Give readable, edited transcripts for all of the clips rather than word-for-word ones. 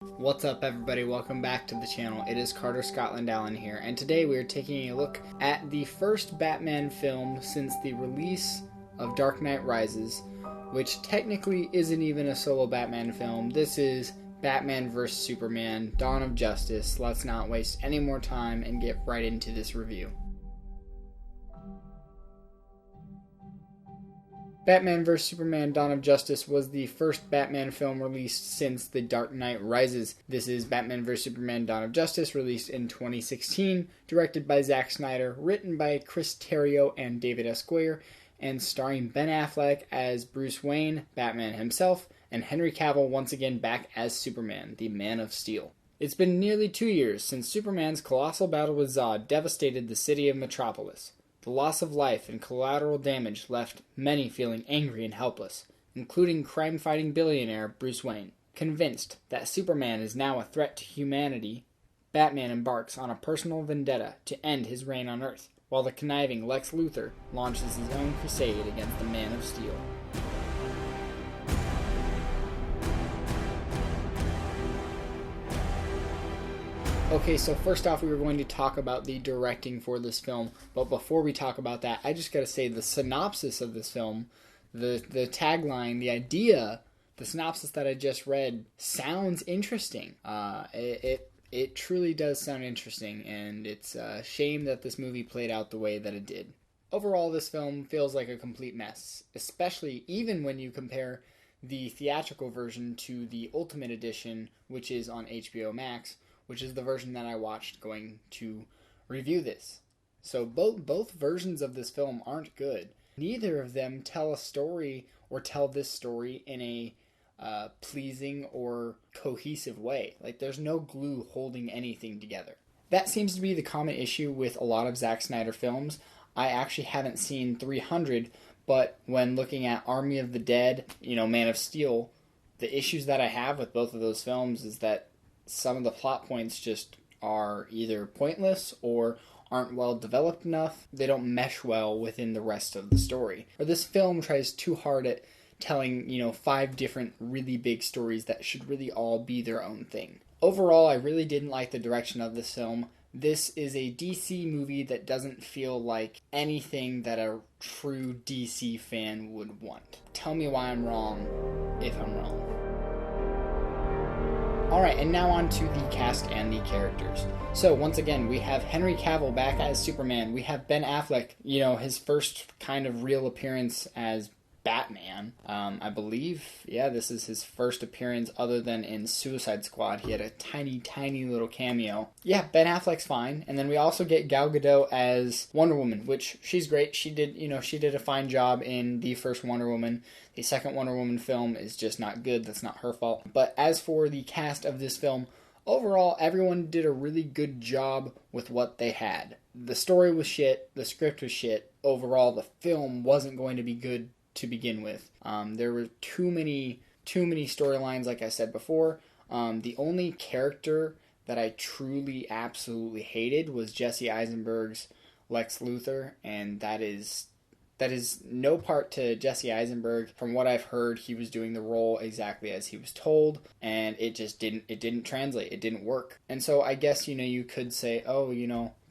What's up, everybody? Welcome back to the channel. It is Carter Scotland Allen here, and today we are taking a look at the first Batman film since the release of Dark Knight Rises, which technically isn't even a solo Batman film. This is Batman vs. Superman, Dawn of Justice. Let's not waste any more time and get right into this review. Batman vs. Superman Dawn of Justice was the first Batman film released since The Dark Knight Rises. This is Batman vs. Superman Dawn of Justice, released in 2016, directed by Zack Snyder, written by Chris Terrio and David S. Goyer, and starring Ben Affleck as Bruce Wayne, Batman himself, and Henry Cavill once again back as Superman, the Man of Steel. It's been nearly 2 years since Superman's colossal battle with Zod devastated the city of Metropolis. The loss of life and collateral damage left many feeling angry and helpless, including crime-fighting billionaire Bruce Wayne. Convinced that Superman is now a threat to humanity, Batman embarks on a personal vendetta to end his reign on Earth, while the conniving Lex Luthor launches his own crusade against the Man of Steel. Okay, so first off, we were going to talk about the directing for this film, but before we talk about that, I just gotta say the synopsis of this film, the tagline, the idea, the synopsis that I just read sounds interesting. It truly does sound interesting, and it's a shame that this movie played out the way that it did. Overall, this film feels like a complete mess, especially even when you compare the theatrical version to the Ultimate Edition, which is on HBO Max, which is the version that I watched going to review this. So both versions of this film aren't good. Neither of them tell a story or tell this story in a pleasing or cohesive way. Like, there's no glue holding anything together. That seems to be the common issue with a lot of Zack Snyder films. I actually haven't seen 300, but when looking at Army of the Dead, Man of Steel, the issues that I have with both of those films is that some of the plot points just are either pointless or aren't well developed enough. They don't mesh well within the rest of the story. Or this film tries too hard at telling, 5 different really big stories that should really all be their own thing. Overall, I really didn't like the direction of this film. This is a DC movie that doesn't feel like anything that a true DC fan would want. Tell me why I'm wrong, if I'm wrong. Alright, and now on to the cast and the characters. So, once again, we have Henry Cavill back as Superman. We have Ben Affleck, his first kind of real appearance as Batman. I believe, this is his first appearance other than in Suicide Squad. He had a tiny little cameo. Yeah, Ben Affleck's fine. And then we also get Gal Gadot as Wonder Woman, which she's great. She did a fine job in the first Wonder Woman. The second Wonder Woman film is just not good. That's not her fault. But as for the cast of this film, overall, everyone did a really good job with what they had. The story was shit. The script was shit. Overall, the film wasn't going to be good to begin with. There were too many storylines, like I said before. The only character that I truly, absolutely hated was Jesse Eisenberg's Lex Luthor, and that is no part to Jesse Eisenberg. From what I've heard, he was doing the role exactly as he was told, and it didn't translate. It didn't work. And so I guess, you could say,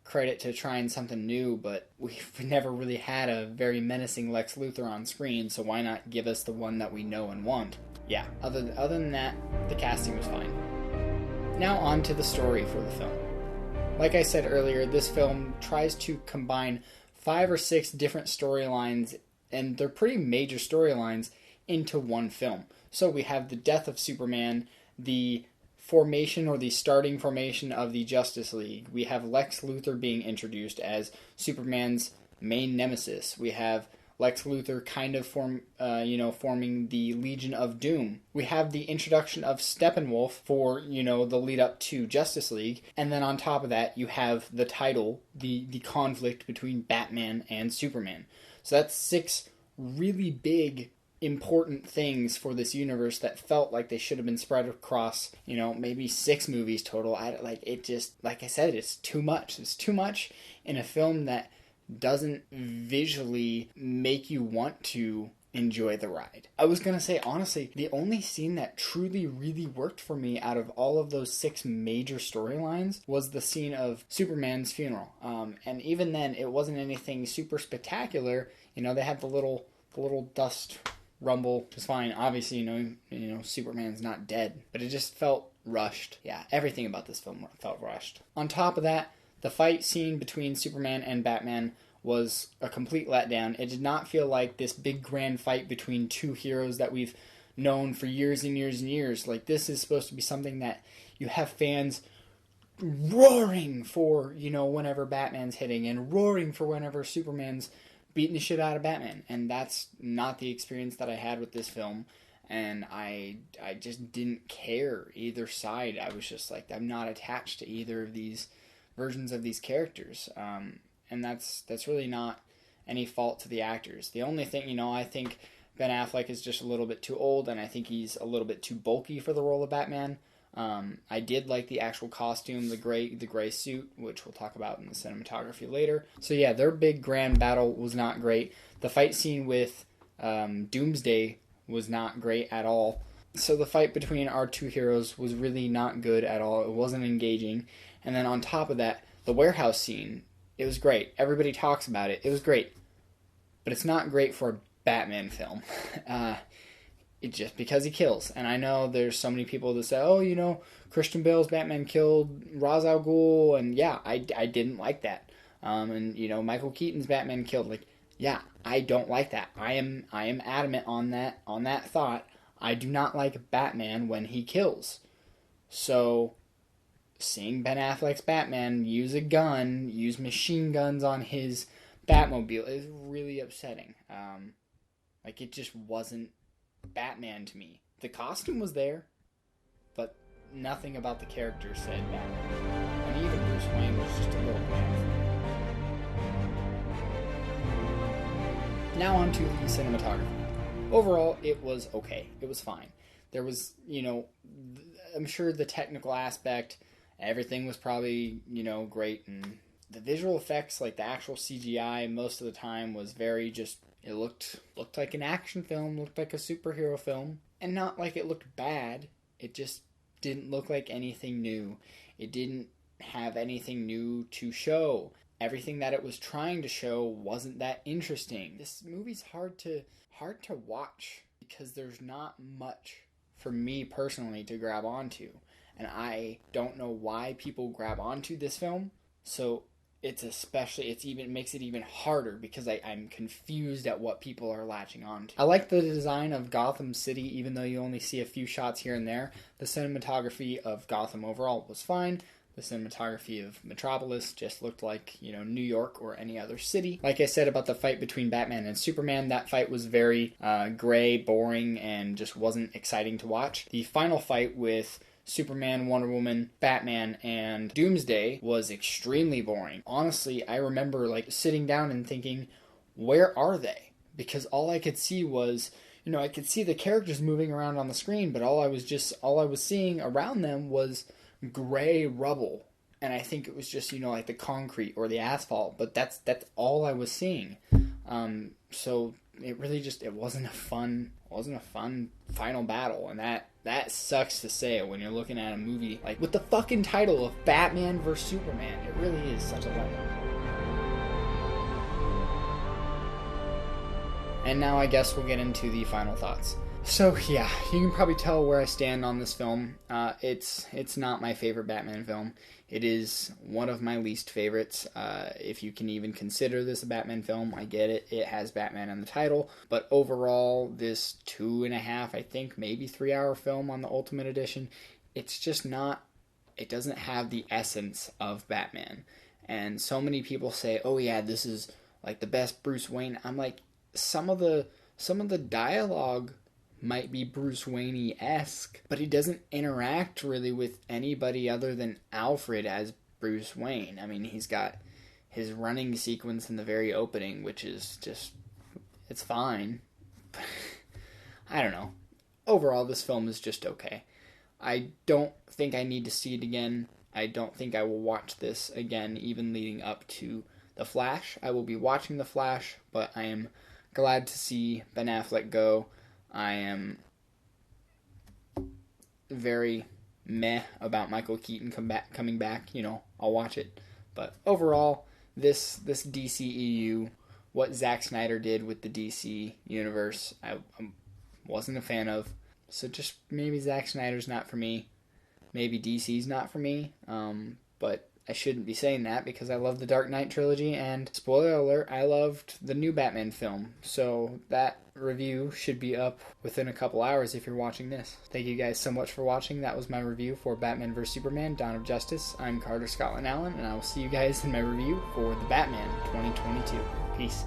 credit to trying something new, but we've never really had a very menacing Lex Luthor on screen, so why not give us the one that we know and want? Yeah, other than that, the casting was fine. Now on to the story for the film. Like I said earlier, this film tries to combine 5 or 6 different storylines, and they're pretty major storylines, into one film. So we have the death of Superman, the formation or the starting formation of the Justice League. We have Lex Luthor being introduced as Superman's main nemesis. We have Lex Luthor kind of forming the Legion of Doom. We have the introduction of Steppenwolf for, the lead up to Justice League. And then on top of that, you have the title, the conflict between Batman and Superman. So that's 6 really big, important things for this universe that felt like they should have been spread across, maybe 6 movies total. Like I said, it's too much. It's too much in a film that doesn't visually make you want to enjoy the ride. I was gonna say, honestly, the only scene that truly really worked for me out of all of those 6 major storylines was the scene of Superman's funeral. And even then, it wasn't anything super spectacular. You know, they had the little dust rumble, which is fine. Obviously, you know, Superman's not dead, but it just felt rushed. Yeah, everything about this film felt rushed. On top of that, the fight scene between Superman and Batman was a complete letdown. It did not feel like this big grand fight between 2 heroes that we've known for years and years and years. Like, this is supposed to be something that you have fans roaring for, you know, whenever Batman's hitting, and roaring for whenever Superman's beating the shit out of Batman. And that's not the experience that I had with this film. And I just didn't care either side. I was just like, I'm not attached to either of these versions of these characters. And that's really not any fault to the actors. The only thing, you know, I think Ben Affleck is just a little bit too old, and I think he's a little bit too bulky for the role of Batman. I did like the actual costume, the gray suit, which we'll talk about in the cinematography later. So yeah, their big grand battle was not great. The fight scene with Doomsday was not great at all. So the fight between our 2 heroes was really not good at all. It wasn't engaging. And then on top of that, the warehouse scene, it was great. Everybody talks about it. It was great. But it's not great for a Batman film. It's just because he kills. And I know there's so many people that say, oh, you know, Christian Bale's Batman killed Ra's al Ghul. And yeah, I didn't like that. And, you know, Michael Keaton's Batman killed. Like, yeah, I don't like that. I am adamant on that thought. I do not like Batman when he kills. So seeing Ben Affleck's Batman use a gun, use machine guns on his Batmobile is really upsetting. Like, it just wasn't Batman to me. The costume was there, but nothing about the character said Batman. And even Bruce Wayne was just a little bad. Now on to the cinematography. Overall, it was okay. It was fine. There was, you know, I'm sure the technical aspect, everything was probably, you know, great, and the visual effects, like the actual CGI, most of the time was very just, it looked like an action film, looked like a superhero film, and not like it looked bad. It just didn't look like anything new. It didn't have anything new to show. Everything that it was trying to show wasn't that interesting. This movie's hard to watch because there's not much for me personally to grab onto. And I don't know why people grab onto this film. So it makes it even harder because I'm confused at what people are latching on to. I like the design of Gotham City, even though you only see a few shots here and there. The cinematography of Gotham overall was fine. The cinematography of Metropolis just looked like, you know, New York or any other city. Like I said about the fight between Batman and Superman, that fight was very gray, boring, and just wasn't exciting to watch. The final fight with Superman, Wonder Woman, Batman, and Doomsday was extremely boring. Honestly, I remember like sitting down and thinking, where are they? Because all I could see was, you know, I could see the characters moving around on the screen, but all I was seeing around them was gray rubble. And I think it was just, you know, like the concrete or the asphalt, but that's all I was seeing. So it really just, it wasn't a fun final battle, and that sucks to say when you're looking at a movie like with the fucking title of Batman vs Superman. It really is such a letdown. And now I guess we'll get into the final thoughts. So yeah, you can probably tell where I stand on this film. It's not my favorite Batman film. It is one of my least favorites. If you can even consider this a Batman film, I get it. It has Batman in the title. But overall, this 2.5, I think, maybe 3-hour film on the Ultimate Edition, it's just not, it doesn't have the essence of Batman. And so many people say, oh yeah, this is like the best Bruce Wayne. I'm like, some of the dialogue might be Bruce Wayne-esque, but he doesn't interact really with anybody other than Alfred as Bruce Wayne. I mean, he's got his running sequence in the very opening, which is just, it's fine. I don't know. Overall, this film is just okay. I don't think I need to see it again. I don't think I will watch this again, even leading up to The Flash. I will be watching The Flash, but I am glad to see Ben Affleck go. I am very meh about Michael Keaton coming back. I'll watch it. But overall, this DCEU, what Zack Snyder did with the DC universe, I wasn't a fan of. So just maybe Zack Snyder's not for me. Maybe DC's not for me. But I shouldn't be saying that because I love the Dark Knight Trilogy, and spoiler alert, I loved the new Batman film. So that review should be up within a couple hours if you're watching this. Thank you guys so much for watching. That was my review for Batman vs. Superman, Dawn of Justice. I'm Carter Scotland Allen, and I will see you guys in my review for The Batman 2022. Peace.